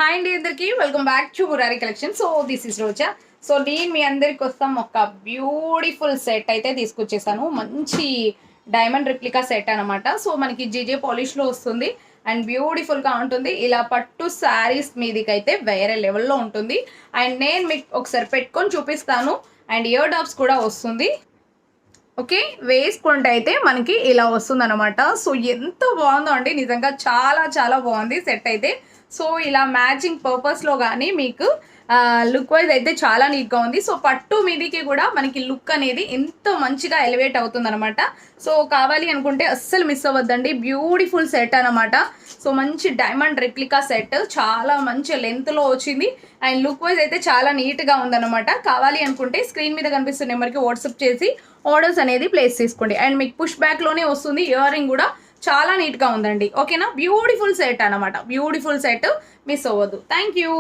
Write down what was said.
Hi అండి అందరికి welcome back to Murari collection. So this is Roja. So నేను మీ అందరి కోసం ఒక బ్యూటిఫుల్ సెట్ అయితే తీసుకొచ్చేసాను. మంచి డైమండ్ రిప్లికా సెట్ అనమాట. సో మనకి జీజే పాలిష్లో వస్తుంది అండ్ బ్యూటిఫుల్గా ఉంటుంది. ఇలా పట్టు శారీస్ మీదకైతే వేరే లెవెల్లో ఉంటుంది. అండ్ నేను మీకు ఒకసారి పెట్టుకొని చూపిస్తాను. అండ్ ఇయర్ డాప్స్ కూడా వస్తుంది. ఓకే, వేసుకుంటే అయితే మనకి ఇలా వస్తుంది అనమాట. సో ఎంత బాగుందో అండి, నిజంగా చాలా చాలా బాగుంది సెట్ అయితే. సో ఇలా మ్యాచింగ్ పర్పస్లో కానీ మీకు లుక్ వైజ్ అయితే చాలా నీట్గా ఉంది. సో పట్టు మీదికి కూడా మనకి లుక్ అనేది ఎంత మంచిగా ఎలివేట్ అవుతుంది అనమాట. సో కావాలి అనుకుంటే అస్సలు మిస్ అవ్వద్దండి. బ్యూటిఫుల్ సెట్ అనమాట. సో మంచి డైమండ్ రిప్లికా సెట్, చాలా మంచి లెంత్లో వచ్చింది అండ్ లుక్ వైజ్ అయితే చాలా నీట్గా ఉందన్నమాట. కావాలి అనుకుంటే స్క్రీన్ మీద కనిపిస్తున్న నెంబర్కి వాట్సాప్ చేసి ఆర్డర్స్ అనేది ప్లేస్ చేసుకోండి. అండ్ మీకు పుష్ బ్యాక్లోనే వస్తుంది. ఇయర్ రింగ్ కూడా చాలా నీట్గా ఉందండి. ఓకేనా, బ్యూటిఫుల్ సెట్ అనమాట. బ్యూటిఫుల్ సెట్, మిస్ అవ్వద్దు. Thank you.